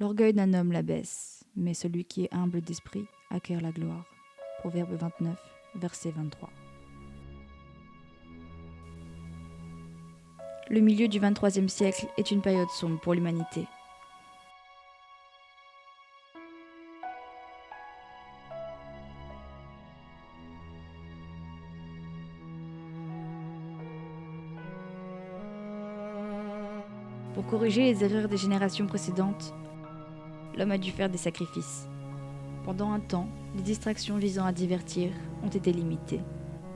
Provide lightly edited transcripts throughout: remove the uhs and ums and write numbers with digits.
L'orgueil d'un homme l'abaisse, mais celui qui est humble d'esprit acquiert la gloire. Proverbe 29, verset 23. Le milieu du XXIIIe siècle est une période sombre pour l'humanité. Pour corriger les erreurs des générations précédentes, l'homme a dû faire des sacrifices. Pendant un temps, les distractions visant à divertir ont été limitées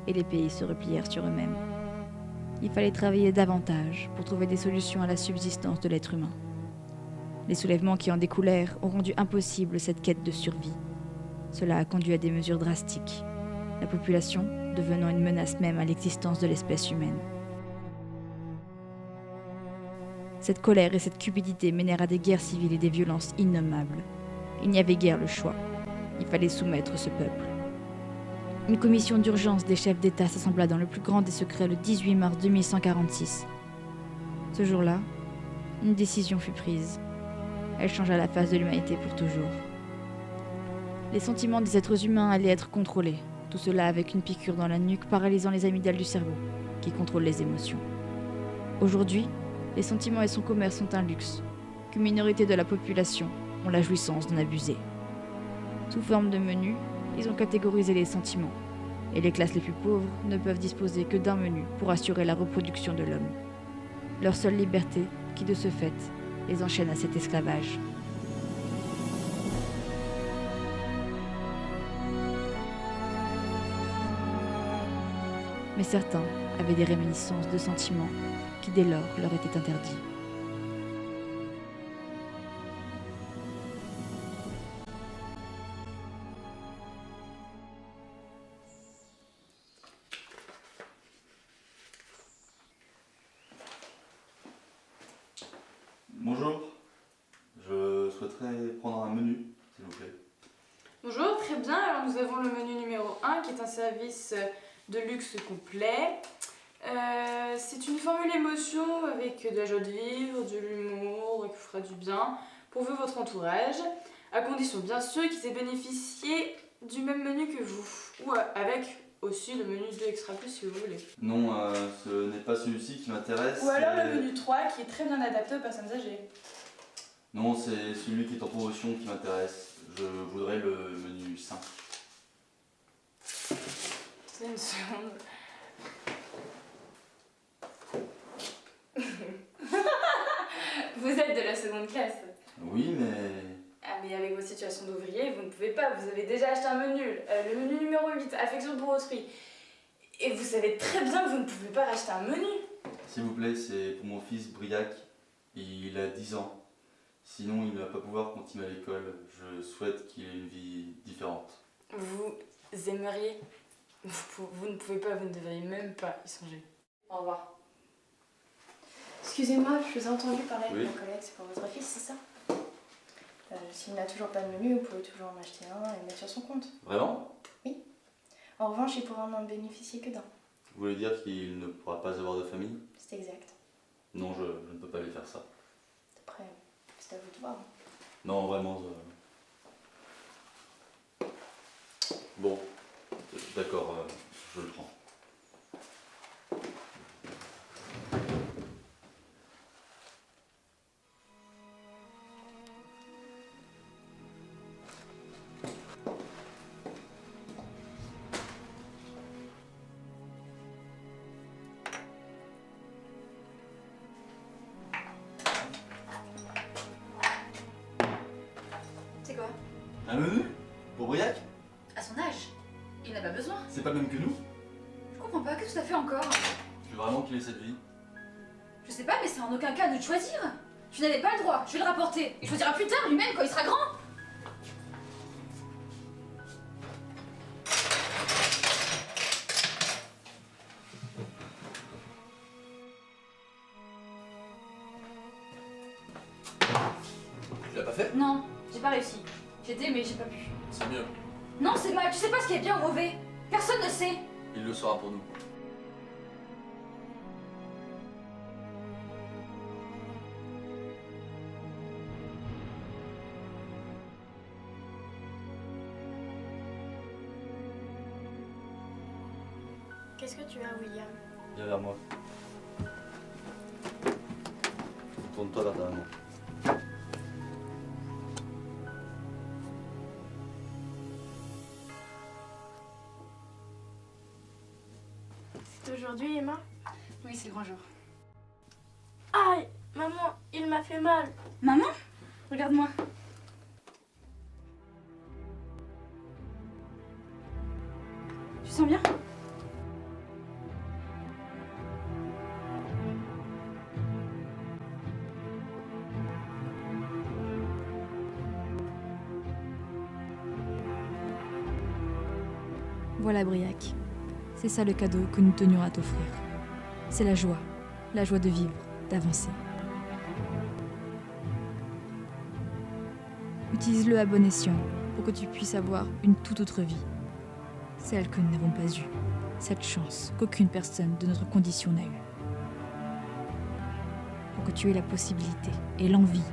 et les pays se replièrent sur eux-mêmes. Il fallait travailler davantage pour trouver des solutions à la subsistance de l'être humain. Les soulèvements qui en découlèrent ont rendu impossible cette quête de survie. Cela a conduit à des mesures drastiques, la population devenant une menace même à l'existence de l'espèce humaine. Cette colère et cette cupidité menèrent à des guerres civiles et des violences innommables. Il n'y avait guère le choix. Il fallait soumettre ce peuple. Une commission d'urgence des chefs d'État s'assembla dans le plus grand des secrets le 18 mars 2146. Ce jour-là, une décision fut prise. Elle changea la face de l'humanité pour toujours. Les sentiments des êtres humains allaient être contrôlés. Tout cela avec une piqûre dans la nuque paralysant les amygdales du cerveau, qui contrôlent les émotions. Aujourd'hui, les sentiments et son commerce sont un luxe, qu'une minorité de la population ont la jouissance d'en abuser. Sous forme de menu, ils ont catégorisé les sentiments, et les classes les plus pauvres ne peuvent disposer que d'un menu pour assurer la reproduction de l'homme. Leur seule liberté, qui de ce fait, les enchaîne à cet esclavage. Mais certains avaient des réminiscences de sentiments qui dès lors leur étaient interdits. Bonjour, je souhaiterais prendre un menu, s'il vous plaît. Bonjour, très bien. Alors nous avons le menu numéro 1 qui est un service de luxe complet. C'est une formule émotion avec de la joie de vivre, de l'humour et qui vous fera du bien pour vous et votre entourage, à condition bien sûr qu'ils aient bénéficié du même menu que vous, ou avec aussi le menu 2 Extra Plus si vous voulez. Non, ce n'est pas celui-ci qui m'intéresse. Ou alors le menu 3 qui est très bien adapté aux personnes âgées. Non, c'est celui qui est en promotion qui m'intéresse. Je voudrais le menu 5. C'est une seconde. Vous êtes de la seconde classe. Oui, mais... Ah mais avec vos situations d'ouvrier, vous ne pouvez pas, vous avez déjà acheté un menu, le menu numéro 8, affection pour autrui. Et vous savez très bien que vous ne pouvez pas racheter un menu. S'il vous plaît, c'est pour mon fils Briac. Il a 10 ans. Sinon, il ne va pas pouvoir continuer à l'école. Je souhaite qu'il ait une vie différente. Vous aimeriez, vous ne pouvez pas, vous ne devriez même pas y songer. Au revoir. Excusez-moi, je vous ai entendu parler Oui. avec ma collègue, c'est pour votre fils, c'est ça? S'il n'a toujours pas de menu, vous pouvez toujours en acheter un et le mettre sur son compte. Vraiment? En revanche, il pourra n'en bénéficier que d'un. Vous voulez dire qu'il ne pourra pas avoir de famille? C'est exact. Non, je ne peux pas lui faire ça. Après, c'est à vous de voir. Non, vraiment. Bon, d'accord, je le prends. C'est quoi? Un menu? Pour Briac? À son âge, il n'a pas besoin. C'est pas le même que nous? Je comprends pas, qu'est-ce que ça fait encore? Tu veux vraiment qu'il ait cette vie? Je sais pas, mais c'est en aucun cas de choisir. Tu n'avais pas le droit, je vais le rapporter. Il choisira plus tard lui-même quand il sera grand. Tu l'as pas fait? Non, j'ai pas réussi. J'ai aidé, mais j'ai pas pu. C'est mieux. Non, c'est mal, tu sais pas ce qui est bien ou mauvais. Personne ne sait. Il le sera pour nous. Qu'est-ce que tu as, William? Viens vers moi. Tourne-toi vers ta maman. C'est aujourd'hui, Emma? Oui, c'est le grand jour. Aïe! Maman, il m'a fait mal! Maman, regarde-moi. Tu sens bien? Voilà, Briac. C'est ça le cadeau que nous tenions à t'offrir. C'est la joie de vivre, d'avancer. Utilise-le à bon escient pour que tu puisses avoir une toute autre vie. Celle que nous n'avons pas eue. Cette chance qu'aucune personne de notre condition n'a eue. Pour que tu aies la possibilité et l'envie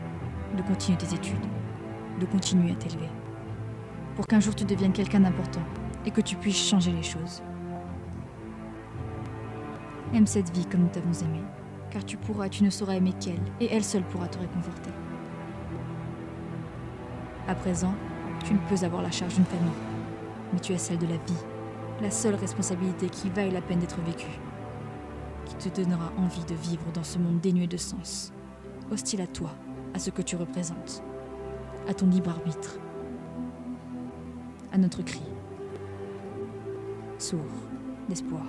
de continuer tes études, de continuer à t'élever. Pour qu'un jour tu deviennes quelqu'un d'important et que tu puisses changer les choses. Aime cette vie comme nous t'avons aimé, car tu ne sauras aimer qu'elle, et elle seule pourra te réconforter. À présent, tu ne peux avoir la charge d'une famille, mais tu as celle de la vie, la seule responsabilité qui vaille la peine d'être vécue, qui te donnera envie de vivre dans ce monde dénué de sens, hostile à toi, à ce que tu représentes, à ton libre arbitre, à notre cri, sourd d'espoir.